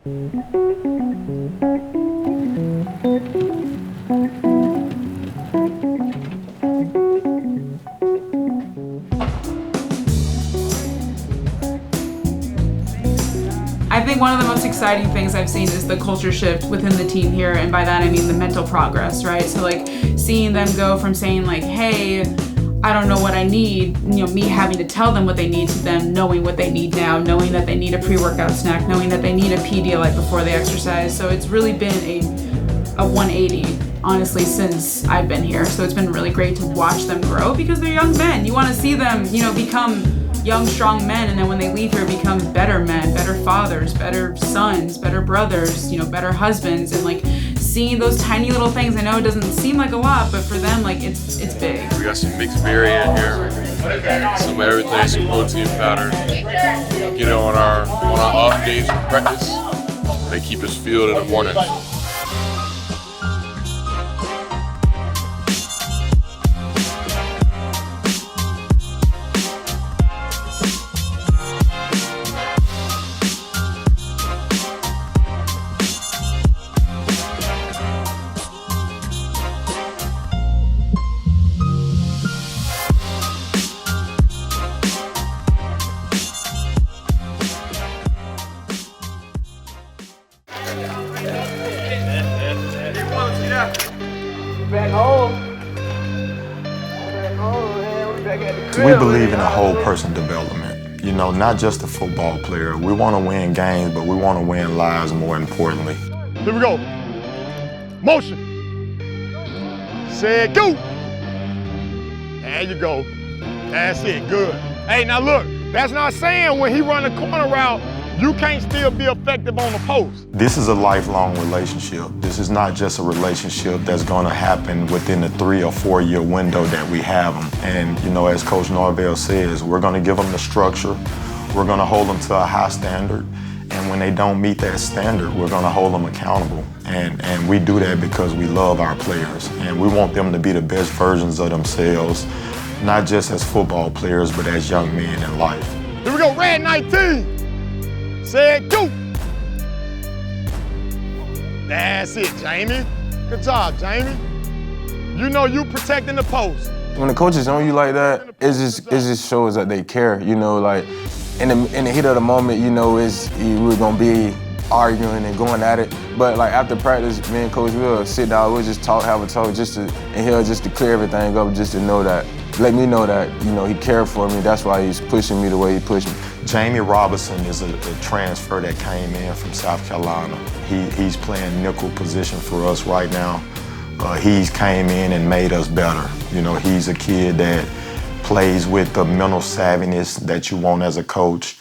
I think one of the most exciting things I've seen is the culture shift within the team here, and by that I mean the mental progress, right? So like seeing them go from saying like, hey, I don't know what I need, me having to tell them what they need, to them knowing what they need now, knowing that they need a pre-workout snack, knowing that they need a Pedialyte before they exercise. So it's really been a 180, honestly, since I've been here. So it's been really great to watch them grow, because they're young men. You want to see them, become young, strong men, and then when they leave here, become better men, better fathers, better sons, better brothers, better husbands, and like seeing those tiny little things. I know it doesn't seem like a lot, but for them, like it's big. We got some mixed berry in here, some everything, some protein powder. Get it on our off days for practice. They keep us fueled in the morning. We believe in a whole person development, not just a football player. We want to win games, but we want to win lives more importantly. Here we go. Motion. Set, go. There you go. That's it, good. Hey, now look, that's not saying when he run the corner route, you can't still be effective on the post. This is a lifelong relationship. This is not just a relationship that's going to happen within the 3 or 4 year window that we have them. And, as Coach Norvell says, we're going to give them the structure. We're going to hold them to a high standard. And when they don't meet that standard, we're going to hold them accountable. And we do that because we love our players. And we want them to be the best versions of themselves, not just as football players, but as young men in life. Here we go, red 19. Said go. That's it, Jamie. Good job, Jamie. You protecting the post. When the coaches on you like that, it just shows that they care. Like in the heat of the moment, we're gonna be arguing and going at it. But like after practice, me and Coach will sit down, we'll just have a talk, and he'll just to clear everything up, just to know that, let me know that he cared for me. That's why he's pushing me the way he pushed me. Jamie Robinson is a transfer that came in from South Carolina. He's playing nickel position for us right now. He's came in and made us better. He's a kid that plays with the mental savviness that you want as a coach.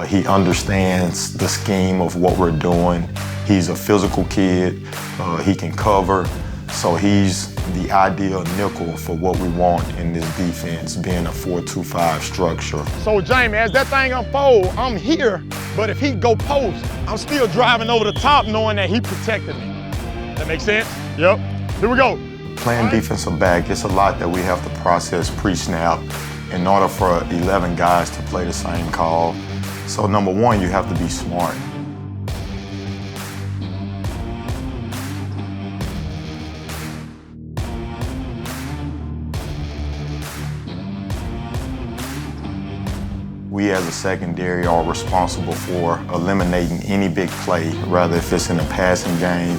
He understands the scheme of what we're doing. He's a physical kid. He can cover. So he's the ideal nickel for what we want in this defense, being a 4-2-5 structure. So Jamie, as that thing unfolds, I'm here, but if he go post, I'm still driving over the top knowing that he protected me. That makes sense? Yep. Here we go. Playing defensive back, it's a lot that we have to process pre-snap in order for 11 guys to play the same call. So number one, you have to be smart. We as a secondary are responsible for eliminating any big play, whether if it's in a passing game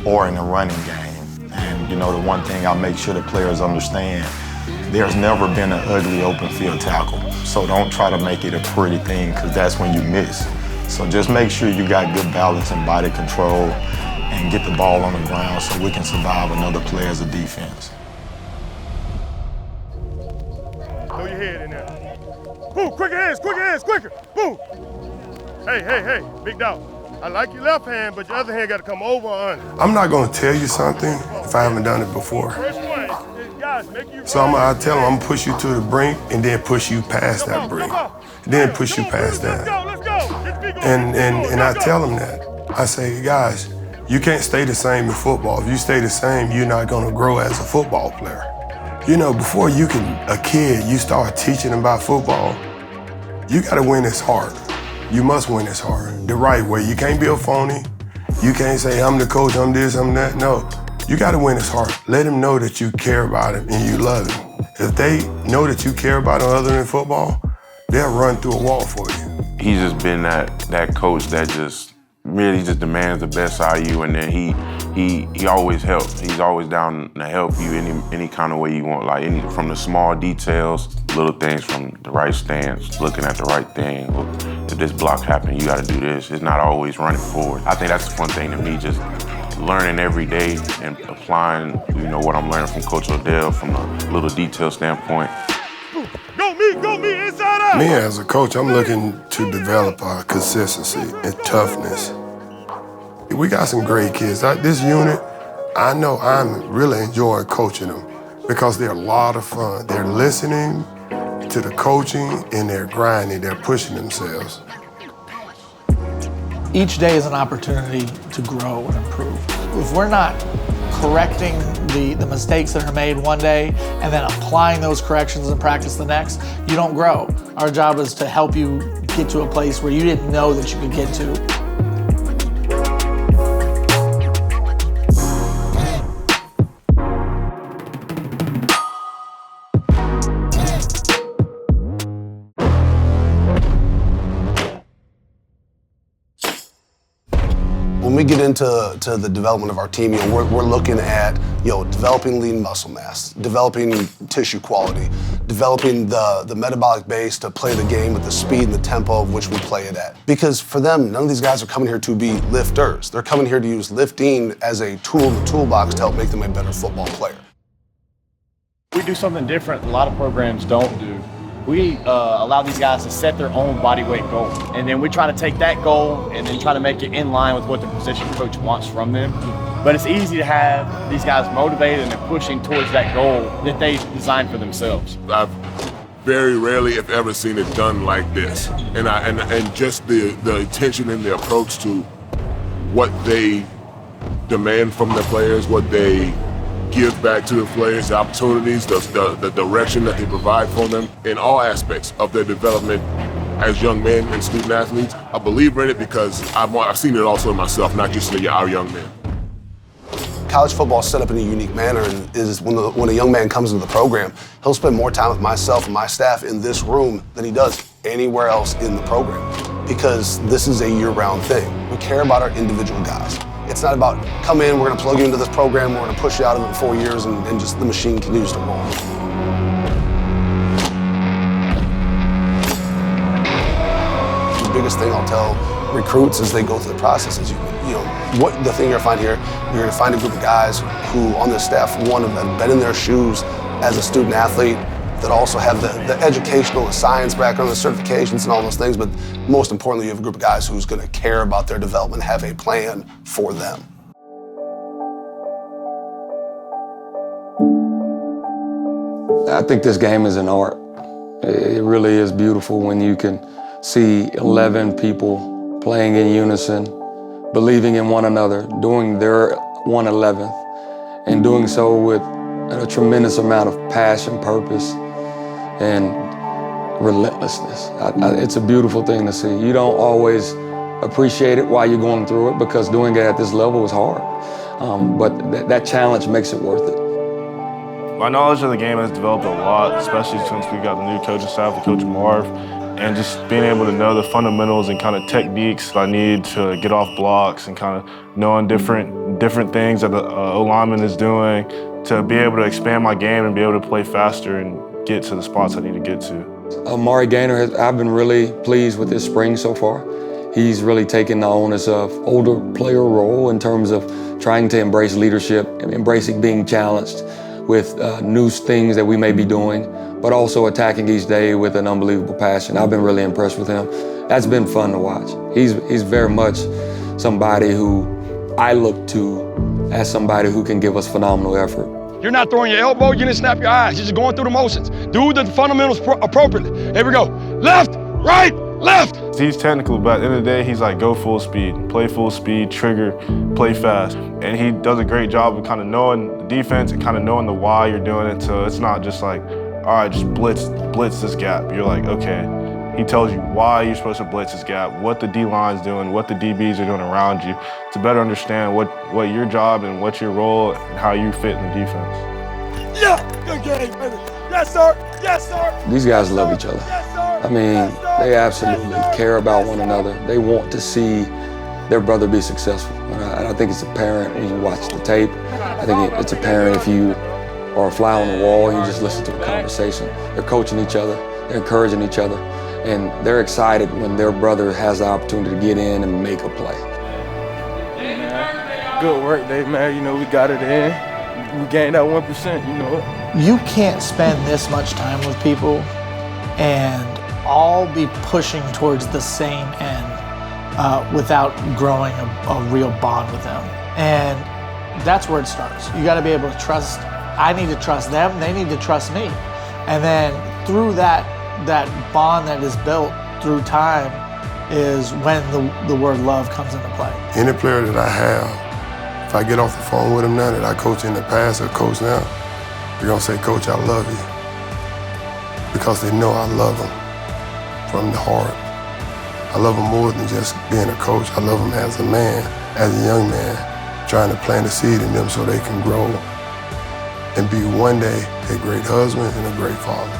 or in a running game. And the one thing I make sure the players understand, there's never been an ugly open field tackle. So don't try to make it a pretty thing, because that's when you miss. So just make sure you got good balance and body control and get the ball on the ground so we can survive another play as a defense. Throw your head in there. Boom, quicker hands, quicker. Boom. Hey, big dog. I like your left hand, but your other hand got to come over on. I'm not going to tell you something if I haven't done it before. So I tell them I'm going to push you to the brink and then push you past that brink. Then push you past that. And I tell them that. I say, guys, you can't stay the same in football. If you stay the same, you're not going to grow as a football player. Before a kid, you start teaching about football, you got to win his heart. You must win this hard, the right way. You can't be a phony. You can't say, I'm the coach, I'm this, I'm that. No, you gotta win this hard. Let him know that you care about him and you love him. If they know that you care about him other than football, they'll run through a wall for you. He's just been that coach that just really just demands the best out of you, and then he always helps. He's always down to help you any kind of way you want, like from the small details, little things from the right stance, looking at the right thing. If this block happened, you got to do this. It's not always running forward. I think that's the fun thing to me, just learning every day and applying, what I'm learning from Coach Odell from a little detail standpoint. Go me, inside out! Me as a coach, I'm looking to develop consistency and toughness. We got some great kids. This unit, I know I'm really enjoying coaching them because they're a lot of fun. They're listening to the coaching and they're grinding, they're pushing themselves. Each day is an opportunity to grow and improve. If we're not correcting the mistakes that are made one day and then applying those corrections in practice the next, you don't grow. Our job is to help you get to a place where you didn't know that you could get to. When we get into the development of our team, we're looking at developing lean muscle mass, developing tissue quality, developing the metabolic base to play the game with the speed and the tempo of which we play it at. Because for them, none of these guys are coming here to be lifters. They're coming here to use lifting as a tool in the toolbox to help make them a better football player. We do something different a lot of programs don't do. We allow these guys to set their own body weight goal. And then we try to take that goal and then try to make it in line with what the position coach wants from them. But it's easy to have these guys motivated and they're pushing towards that goal that they designed for themselves. I've very rarely, if ever, seen it done like this. And just the attention and the approach to what they demand from the players, what they give back to the players, the opportunities, the direction that they provide for them in all aspects of their development as young men and student athletes. I believe in it because I've seen it also in myself, not just in our young men. College football is set up in a unique manner, and is when a young man comes into the program, he'll spend more time with myself and my staff in this room than he does anywhere else in the program, because this is a year-round thing. We care about our individual guys. It's not about, come in, we're going to plug you into this program, we're going to push you out of it in 4 years, and just the machine continues to roll. The biggest thing I'll tell recruits as they go through the process is, what the thing you're going to find here, you're going to find a group of guys who on this staff, one, have been in their shoes as a student athlete, that also have the educational, the science background, the certifications and all those things, but most importantly, you have a group of guys who's going to care about their development, have a plan for them. I think this game is an art. It really is beautiful when you can see 11 people playing in unison, believing in one another, doing their 1/11th, and doing so with a tremendous amount of passion, purpose, and relentlessness. It's a beautiful thing to see. You don't always appreciate it while you're going through it because doing it at this level is hard. But that challenge makes it worth it. My knowledge of the game has developed a lot, especially since we got the new coaching staff with Coach Marv, and just being able to know the fundamentals and kind of techniques I need to get off blocks and kind of knowing different things that the O-lineman is doing to be able to expand my game and be able to play faster and get to the spots I need to get to. Amari Gaynor, I've been really pleased with his spring so far. He's really taken the onus of older player role in terms of trying to embrace leadership, embracing being challenged with new things that we may be doing, but also attacking each day with an unbelievable passion. I've been really impressed with him. That's been fun to watch. He's very much somebody who I look to as somebody who can give us phenomenal effort. You're not throwing your elbow, you didn't snap your eyes, you're just going through the motions. Do the fundamentals appropriately. Here we go. Left, right, left. He's technical, but at the end of the day, he's like, go full speed, play full speed, trigger, play fast. And he does a great job of kind of knowing the defense and kind of knowing the why you're doing it. So it's not just like, all right, just blitz this gap. You're like, okay, He tells you why you're supposed to blitz his gap, what the D-line's doing, what the DBs are doing around you, to better understand what your job and what's your role and how you fit in the defense. Yeah, good game, baby. Yes, sir. Yes, sir. These guys love each other. I mean, they absolutely care about one another. They want to see their brother be successful. And I think it's apparent when you watch the tape. I think it's apparent if you are a fly on the wall and you just listen to a conversation. They're coaching each other, they're encouraging each other, and they're excited when their brother has the opportunity to get in and make a play. Good work, Dave, man. You know, we got it in. We gained that 1%, you know it. You can't spend this much time with people and all be pushing towards the same end without growing a real bond with them. And that's where it starts. You got to be able to trust. I need to trust them. They need to trust me. And then through that bond that is built through time is when the word love comes into play. Any player that I have, if I get off the phone with them now that I coach in the past or coach now, they're gonna say, Coach, I love you. Because they know I love them from the heart. I love them more than just being a coach. I love them as a man, as a young man, trying to plant a seed in them so they can grow and be one day a great husband and a great father.